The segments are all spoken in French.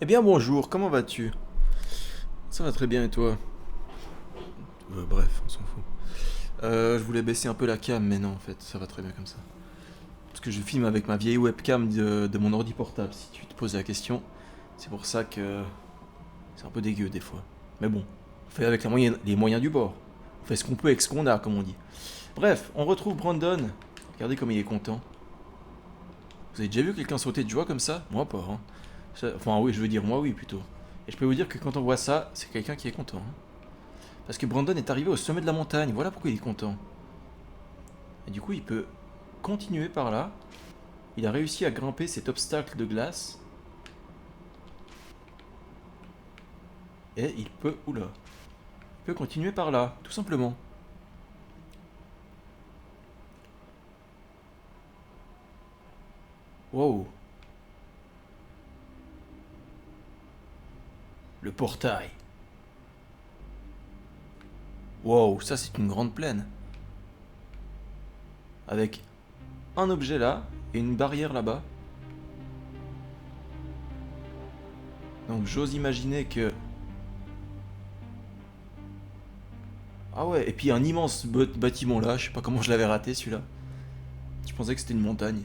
Eh bien bonjour, comment vas-tu? Ça va très bien et toi? Bref, on s'en fout. Je voulais baisser un peu la cam, mais non en fait, ça va très bien comme ça. Parce que je filme avec ma vieille webcam de mon ordi portable, si tu te poses la question. C'est pour ça que c'est un peu dégueu des fois. Mais bon, on fait avec les moyens du bord. On fait ce qu'on peut avec ce qu'on a, comme on dit. Bref, on retrouve Brandon. Regardez comme il est content. Vous avez déjà vu quelqu'un sauter de joie comme ça? Moi pas, hein. Enfin oui, je veux dire moi oui plutôt. Et je peux vous dire que quand on voit ça, c'est quelqu'un qui est content, hein. Parce que Brandon est arrivé au sommet de la montagne, voilà pourquoi il est content. Et du coup, il peut continuer par là. Il a réussi à grimper cet obstacle de glace. Et il peut... Oula. Il peut continuer par là, tout simplement. Wow. Le portail. Wow, ça c'est une grande plaine. Avec un objet là et une barrière là-bas. Donc j'ose imaginer que... Ah ouais, et puis un immense bâtiment là, je sais pas comment je l'avais raté celui-là. Je pensais que c'était une montagne.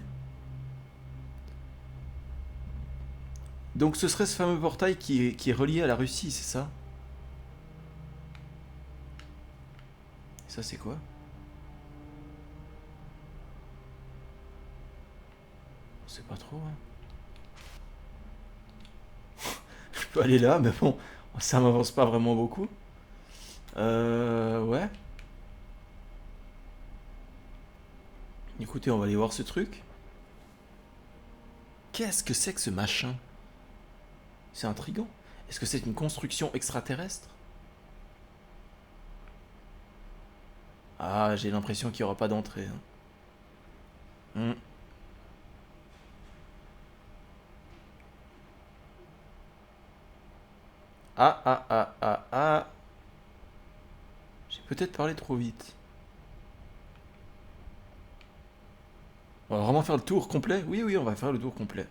Donc ce serait ce fameux portail qui est relié à la Russie, c'est ça? Ça c'est quoi? On sait pas trop, hein. Je peux aller là, mais bon, ça m'avance pas vraiment beaucoup. Ouais. Écoutez, on va aller voir ce truc. Qu'est-ce que c'est que ce machin? C'est intriguant. Est-ce que c'est une construction extraterrestre? Ah, j'ai l'impression qu'il n'y aura pas d'entrée, hein. Hmm. Ah, ah, ah, ah, ah. J'ai peut-être parlé trop vite. On va vraiment faire le tour complet? Oui, oui, on va faire le tour complet.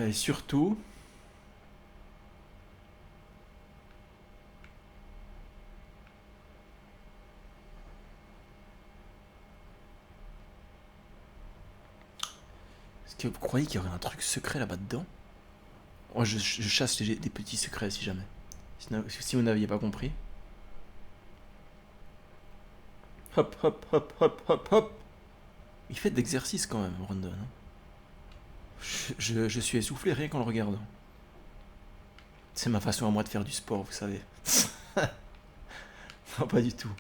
Et surtout... Est-ce que vous croyez qu'il y aurait un truc secret là-bas dedans? Moi, je chasse des petits secrets si jamais. Si vous n'aviez pas compris. Hop, hop, hop, hop, hop, hop. Il fait de l'exercice quand même, Brandon, hein. Je suis essoufflé rien qu'en le regardant. C'est ma façon à moi de faire du sport, vous savez. Non, pas du tout.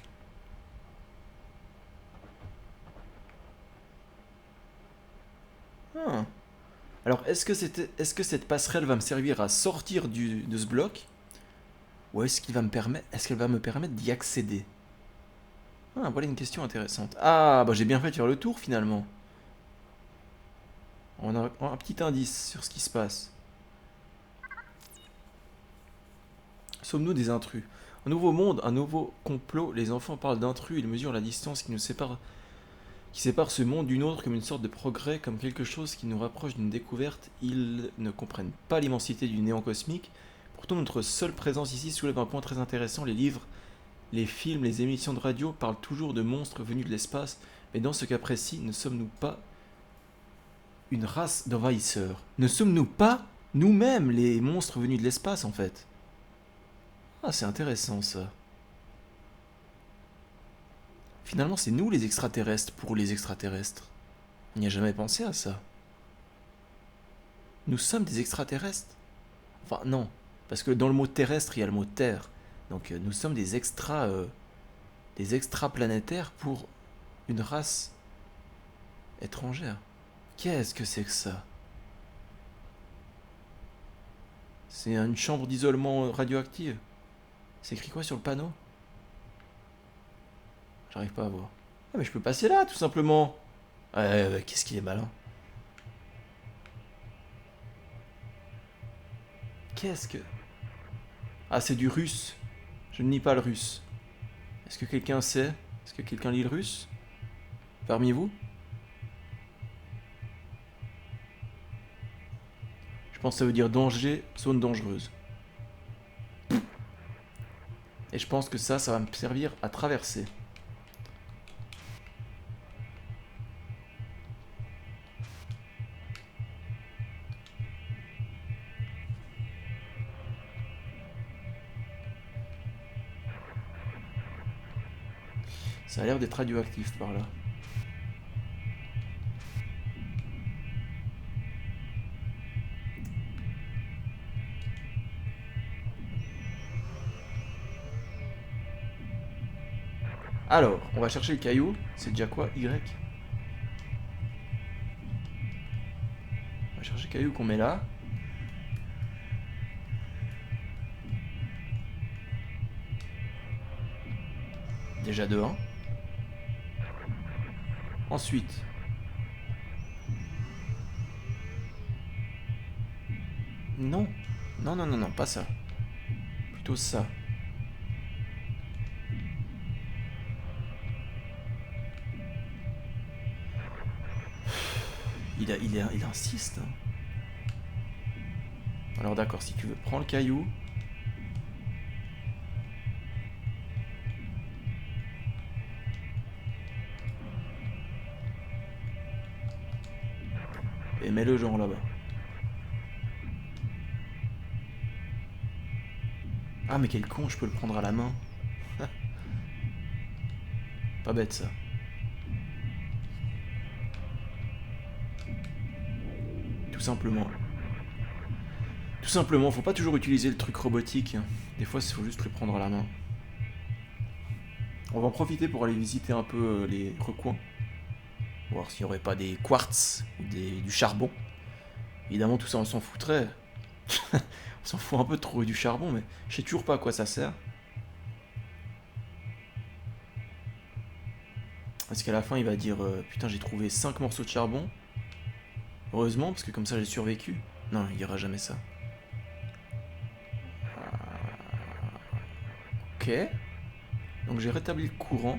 Ah. Alors, est-ce que cette passerelle va me servir à sortir de ce bloc? Ou est-ce qu'elle va me permettre d'y accéder? Ah, voilà une question intéressante. Ah, bah j'ai bien fait de faire le tour finalement. On a un petit indice sur ce qui se passe. Sommes-nous des intrus? Un nouveau monde, un nouveau complot. Les enfants parlent d'intrus, ils mesurent la distance qui sépare ce monde d'une autre comme une sorte de progrès, comme quelque chose qui nous rapproche d'une découverte. Ils ne comprennent pas l'immensité du néant cosmique. Pourtant, notre seule présence ici soulève un point très intéressant. Les livres, les films, les émissions de radio parlent toujours de monstres venus de l'espace, mais dans ce cas précis, ne sommes-nous pas une race d'envahisseurs? Ne sommes-nous pas nous-mêmes les monstres venus de l'espace en fait? Ah, c'est intéressant ça. Finalement, c'est nous les extraterrestres pour les extraterrestres. On n'y a jamais pensé à ça. Nous sommes des extraterrestres. Enfin, non. Parce que dans le mot terrestre, il y a le mot terre. Donc nous sommes des extraplanétaires pour une race étrangère. Qu'est-ce que c'est que ça? C'est une chambre d'isolement radioactive. C'est écrit quoi sur le panneau? J'arrive pas à voir. Ah mais je peux passer là, tout simplement. Ouais, qu'est-ce qu'il est malin. Qu'est-ce que... Ah, c'est du russe. Je ne lis pas le russe. Est-ce que quelqu'un sait? Est-ce que quelqu'un lit le russe parmi vous? pense que ça veut dire danger, zone dangereuse. Et je pense que ça va me servir à traverser. Ça a l'air d'être radioactif par là. Alors, on va chercher le caillou. C'est déjà quoi? Y. On va chercher le caillou qu'on met là. Déjà de 1. Ensuite. Non. Non, non, non, non, pas ça. Plutôt ça. Il insiste. Hein. Alors d'accord, si tu veux, prends le caillou. Et mets-le genre là-bas. Ah mais quel con, je peux le prendre à la main. Pas bête ça. Tout simplement. Tout simplement, faut pas toujours utiliser le truc robotique. Des fois, il faut juste le prendre à la main. On va en profiter pour aller visiter un peu les recoins. Voir s'il n'y aurait pas des quartz ou du charbon. Évidemment, tout ça, on s'en foutrait. On s'en fout un peu de trouver du charbon, mais je sais toujours pas à quoi ça sert. Parce qu'à la fin, il va dire putain, j'ai trouvé 5 morceaux de charbon. Heureusement, parce que comme ça, j'ai survécu. Non, il n'y aura jamais ça. Ok. Donc j'ai rétabli le courant.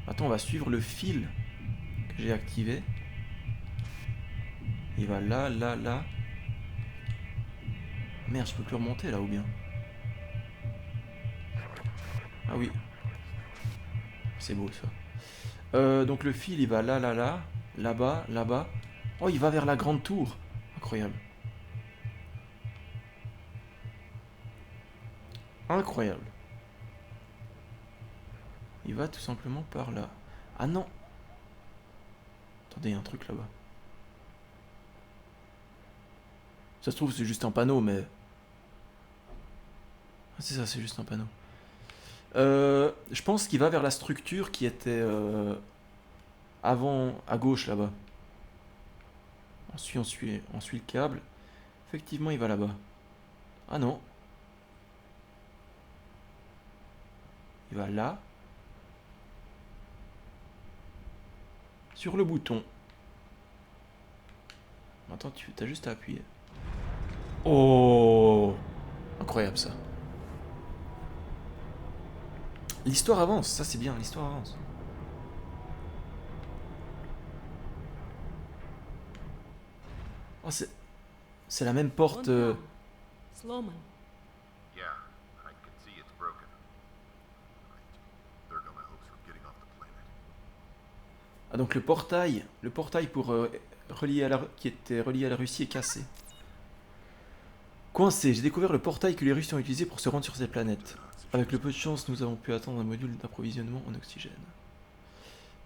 Attends, on va suivre le fil que j'ai activé. Il va là, là, là. Merde, je peux plus remonter là ou bien? Ah oui. C'est beau ça. Donc le fil, il va là, là, là. Là-bas, là-bas. Oh, il va vers la grande tour. Incroyable. Incroyable. Il va tout simplement par là. Ah non. Attendez, il y a un truc là-bas. Ça se trouve, c'est juste un panneau, mais... Ah, c'est ça, c'est juste un panneau. Je pense qu'il va vers la structure qui était avant, à gauche là-bas. On suit le câble. Effectivement, il va là-bas. Ah non. Il va là. Sur le bouton. Attends, tu as juste à appuyer. Oh! Incroyable ça. L'histoire avance, ça c'est bien, l'histoire avance. Oh, c'est la même porte. Sloman. Yeah, I can see it's broken. There go my hopes for getting off the planet. Ah donc le portail pour qui était relié à la Russie est cassé. Coincé, j'ai découvert le portail que les Russes ont utilisé pour se rendre sur cette planète. Avec le peu de chance, nous avons pu attendre un module d'approvisionnement en oxygène.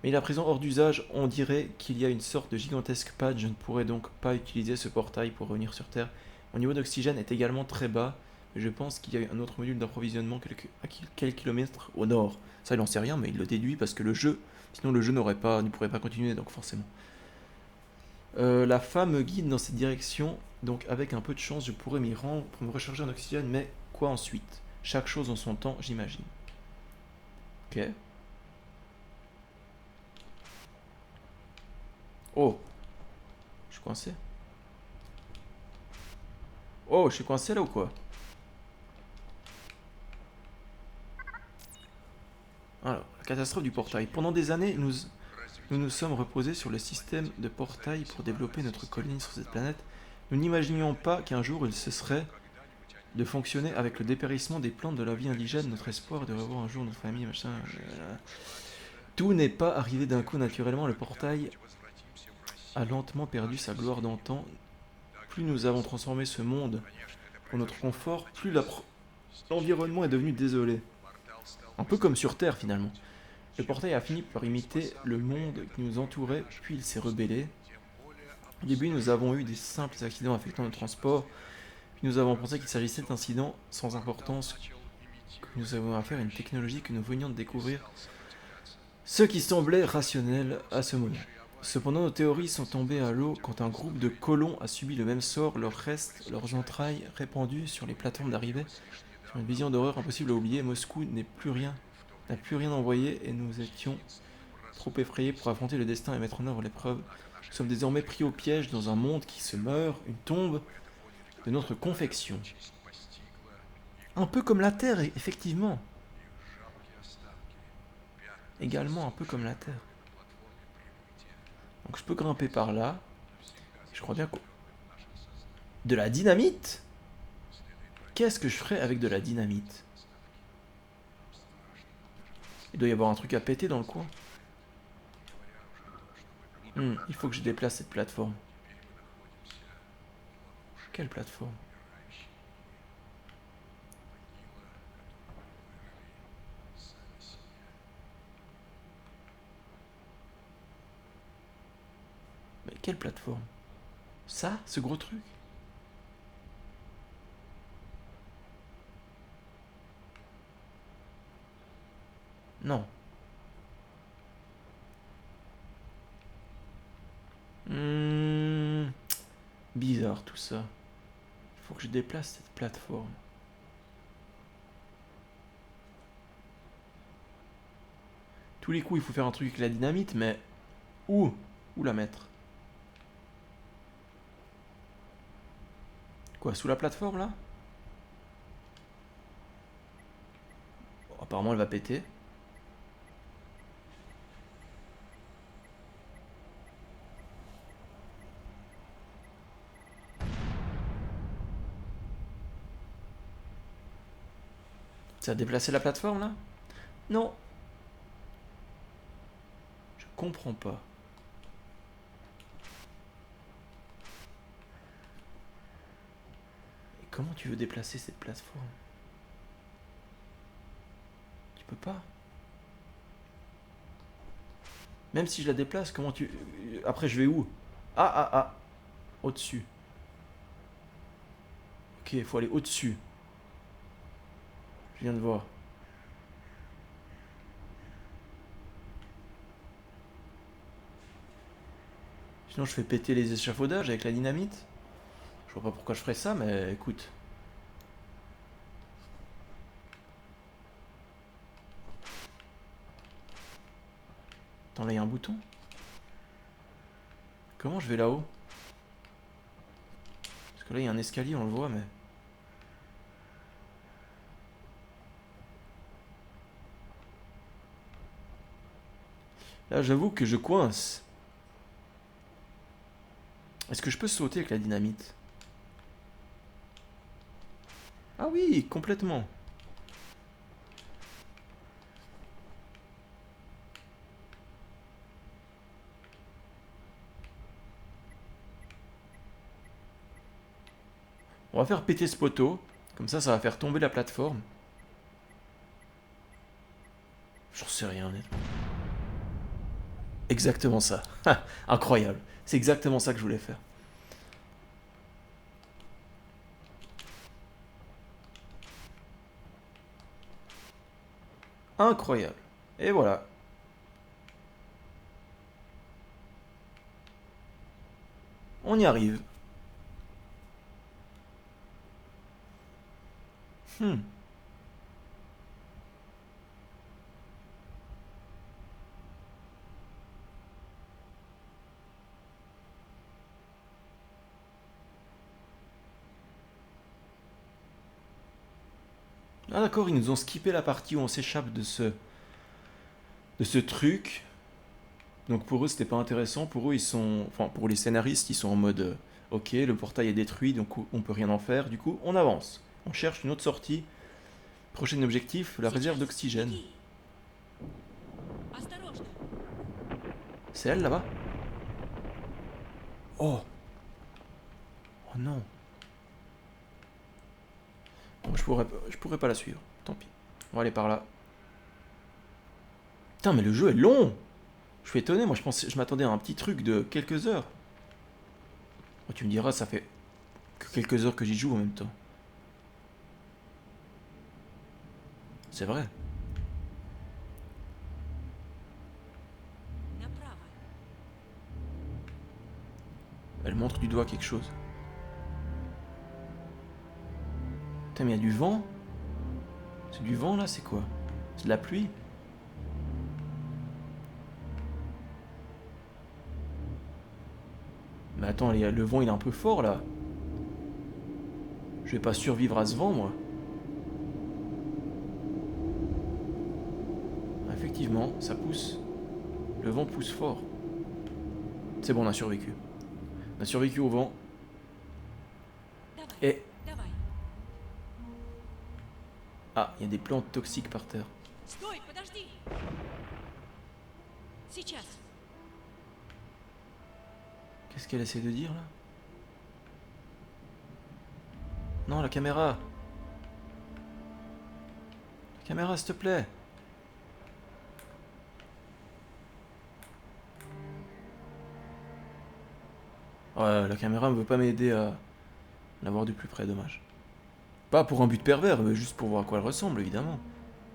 Mais il est à présent hors d'usage, on dirait qu'il y a une sorte de gigantesque pad, je ne pourrais donc pas utiliser ce portail pour revenir sur Terre. Mon niveau d'oxygène est également très bas, mais je pense qu'il y a un autre module d'approvisionnement à quelques kilomètres au nord. Ça il en sait rien, mais il le déduit parce que le jeu, sinon le jeu ne pourrait pas continuer, donc forcément. La femme me guide dans cette direction, donc avec un peu de chance je pourrais m'y rendre pour me recharger en oxygène, mais quoi ensuite? Chaque chose en son temps, j'imagine. Ok. Oh. Je suis coincé. Oh, je suis coincé là ou quoi? Alors, la catastrophe du portail. Pendant des années, nous sommes reposés sur le système de portail pour développer notre colonie sur cette planète. Nous n'imaginions pas qu'un jour il cesserait de fonctionner avec le dépérissement des plantes de la vie indigène, notre espoir de revoir un jour notre famille, machin. Tout n'est pas arrivé d'un coup naturellement, le portail a lentement perdu sa gloire d'antan. Plus nous avons transformé ce monde pour notre confort, plus l'environnement est devenu désolé. Un peu comme sur Terre finalement. Le portail a fini par imiter le monde qui nous entourait, puis il s'est rebellé. Au début, nous avons eu des simples accidents affectant le transport, puis nous avons pensé qu'il s'agissait d'incidents sans importance, que nous avons affaire à une technologie que nous venions de découvrir, ce qui semblait rationnel à ce moment. Cependant, nos théories sont tombées à l'eau quand un groupe de colons a subi le même sort, leurs restes, leurs entrailles répandus sur les plateformes d'arrivée. Sur une vision d'horreur impossible à oublier, Moscou n'a plus rien envoyé et nous étions trop effrayés pour affronter le destin et mettre en œuvre l'épreuve. Nous sommes désormais pris au piège dans un monde qui se meurt, une tombe de notre confection. Un peu comme la Terre, effectivement. Également un peu comme la Terre. Donc je peux grimper par là. Je crois bien que... De la dynamite? Qu'est-ce que je ferais avec de la dynamite? Il doit y avoir un truc à péter dans le coin. Il faut que je déplace cette plateforme. Quelle plateforme? Mais quelle plateforme? Ça? Ce gros truc? Non. Bizarre tout ça. Il faut que je déplace cette plateforme. Tous les coups, il faut faire un truc avec la dynamite, mais où la mettre? Quoi, sous la plateforme là? Bon, apparemment, elle va péter. Ça a déplacé la plateforme là? Non. Je comprends pas. Et comment tu veux déplacer cette plateforme? Tu peux pas. Même si je la déplace, comment tu... Après je vais où? Ah. Au-dessus. Ok, il faut aller au-dessus. Je viens de voir. Sinon je fais péter les échafaudages avec la dynamite. Je vois pas pourquoi je ferais ça, mais écoute. Attends, là il y a un bouton. Comment je vais là-haut? Parce que là il y a un escalier, on le voit, mais... Là j'avoue que je coince. Est-ce que je peux sauter avec la dynamite? Ah oui, complètement. On va faire péter ce poteau. Comme ça va faire tomber la plateforme. J'en sais rien, honnêtement. Exactement ça. Incroyable. C'est exactement ça que je voulais faire. Incroyable. Et voilà. On y arrive. Ah d'accord, ils nous ont skippé la partie où on s'échappe de ce truc. Donc pour eux, c'était pas intéressant. Pour eux, ils sont... Enfin, pour les scénaristes, ils sont en mode... Ok, le portail est détruit, donc on peut rien en faire. Du coup, on avance. On cherche une autre sortie. Prochain objectif, la réserve d'oxygène. Беги. Осторожно. C'est elle là-bas? Oh! Oh non! Bon, je pourrais pas la suivre. Tant pis. On va aller par là. Putain, mais le jeu est long! Je suis étonné, moi je m'attendais à un petit truc de quelques heures. Oh, tu me diras, ça fait que quelques heures que j'y joue en même temps. C'est vrai. Направо. Elle montre du doigt quelque chose. Putain, mais il y a du vent? C'est du vent là, c'est quoi? C'est de la pluie? Mais attends, le vent il est un peu fort là. Je vais pas survivre à ce vent moi. Effectivement, ça pousse. Le vent pousse fort. C'est bon, on a survécu. On a survécu au vent. Давай. Et... Давай. Ah, il y a des plantes toxiques par terre. Стой, подожди. Сейчас. Qu'est-ce qu'elle essaie de dire là? Non, la caméra. La caméra, s'il te plaît. Ouais, la caméra ne veut pas m'aider à l'avoir du plus près, dommage. Pas pour un but pervers, mais juste pour voir à quoi elle ressemble, évidemment.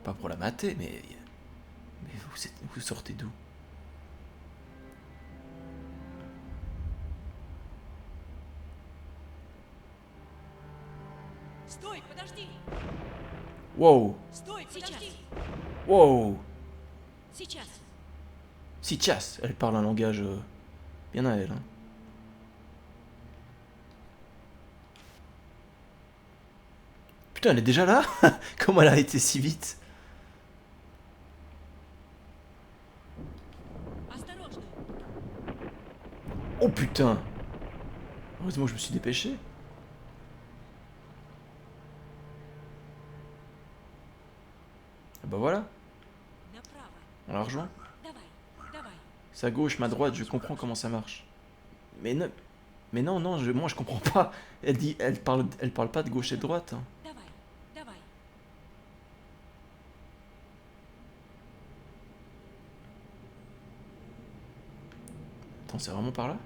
Pas pour la mater, mais... Mais vous sortez d'où? Стой, подожди. Wow! Стой, подожди. Wow! Сейчас. Si chasse, elle parle un langage bien à elle. Hein. Putain, elle est déjà là? Comment elle a été si vite? Осторожно. Oh putain! Heureusement je me suis dépêché. Ah bah voilà, Направо. on la rejoint. Давай. Давай. Sa gauche, ma droite, je comprends comment ça marche. Mais non, non, moi je comprends pas. Elle parle pas de gauche et de droite. Hein. Давай. Давай. Attends, c'est vraiment par là?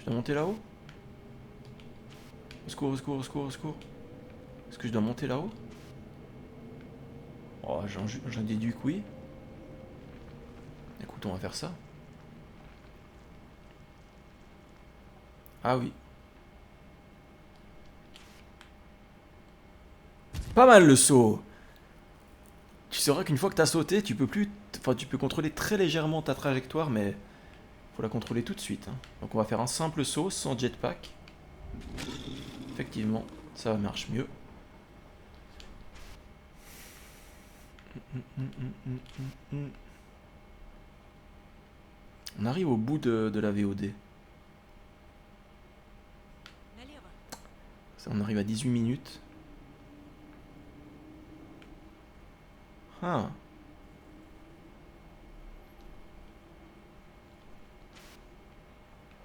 Je dois monter là-haut? Au secours, au secours, au secours, au secours. Est-ce que je dois monter là-haut? Oh, j'en déduis que oui. Écoute, on va faire ça. Ah oui. Pas mal le saut. Tu sauras qu'une fois que t'as sauté, tu peux plus... Enfin, tu peux contrôler très légèrement ta trajectoire, mais... Faut la contrôler tout de suite. Hein. Donc on va faire un simple saut sans jetpack. Effectivement, ça marche mieux. On arrive au bout de la VOD. Налево. On arrive à 18 minutes. Ah.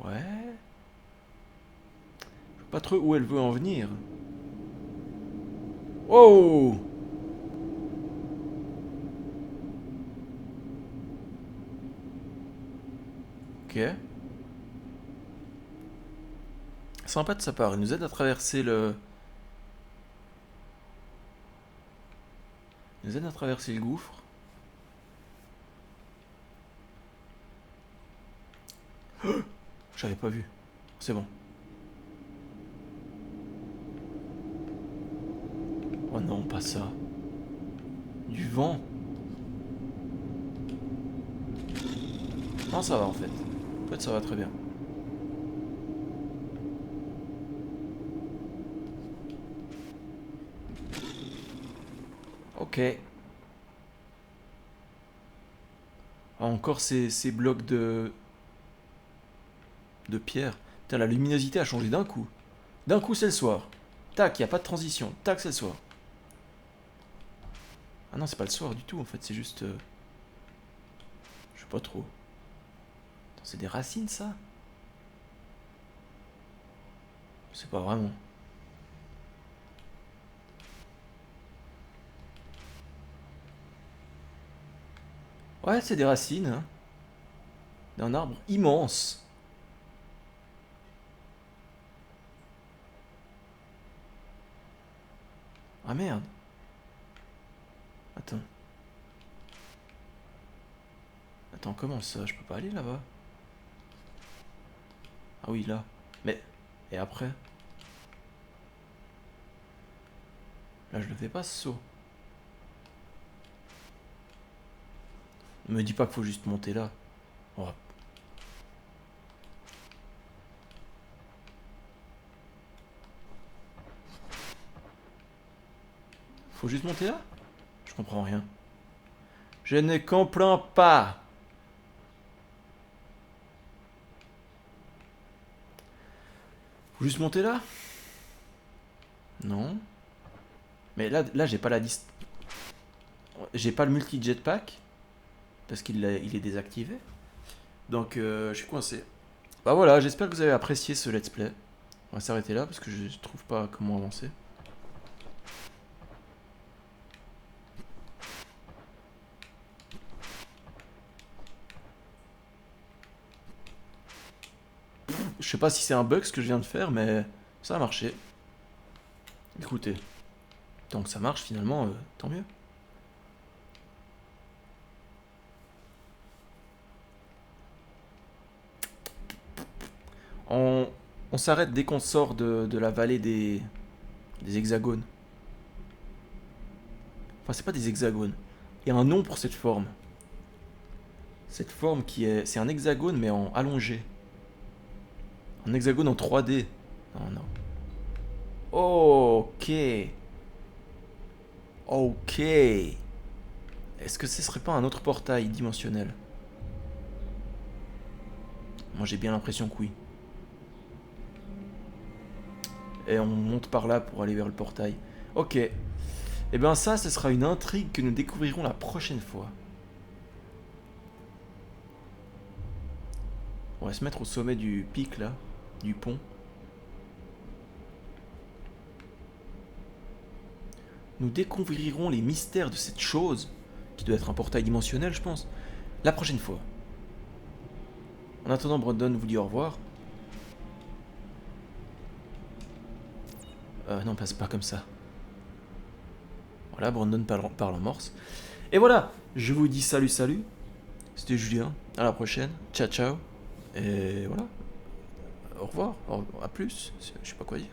Ouais. Je sais pas trop où elle veut en venir. Oh! Ok. Sympa de sa part, il nous aide à traverser le... Il nous aide à traverser le gouffre. J'avais pas vu. C'est bon. Oh non, pas ça. Du vent. Non, ça va en fait. En fait, ça va très bien. Ok. Ah, encore ces blocs de pierre. Putain, la luminosité a changé d'un coup. D'un coup, c'est le soir. Tac, y a pas de transition. Tac, c'est le soir. Ah non, c'est pas le soir du tout, en fait, c'est juste... Je sais pas trop. Attends, c'est des racines, ça? Je sais pas vraiment. Ouais, c'est des racines, hein. D'un arbre immense. Ah merde. Attends. Attends, comment ça? Je peux pas aller là-bas? Ah oui, là. Mais... Et après? Là, je le fais pas, ce saut. Ne me dis pas qu'il faut juste monter là. Oh. Faut juste monter là? Je comprends rien. Je ne comprends pas. Faut juste monter là? Non. Mais là j'ai pas la distance. J'ai pas le multi-jetpack. Parce qu'il il est désactivé. Donc je suis coincé. Bah voilà, j'espère que vous avez apprécié ce let's play. On va s'arrêter là parce que je trouve pas comment avancer. Je sais pas si c'est un bug ce que je viens de faire, mais ça a marché. Écoutez, tant que ça marche finalement, tant mieux. On s'arrête dès qu'on sort de la vallée des hexagones. Enfin, c'est pas des hexagones. Il y a un nom pour cette forme. Cette forme qui est... C'est un hexagone mais en allongé. Un hexagone en 3D. Non, non. Ok. Ok. Est-ce que ce serait pas un autre portail dimensionnel? Moi j'ai bien l'impression que oui. Et on monte par là pour aller vers le portail. Ok. Et bien ça, ce sera une intrigue que nous découvrirons la prochaine fois. On va se mettre au sommet du pic là, du pont. Nous découvrirons les mystères de cette chose, qui doit être un portail dimensionnel je pense, la prochaine fois. En attendant, Brandon vous dit au revoir. Non, passe pas comme ça. Voilà, Brandon parle en morse. Et voilà, je vous dis salut, salut. C'était Julien, à la prochaine. Ciao, ciao. Et voilà. Au revoir, à plus. Je sais pas quoi dire.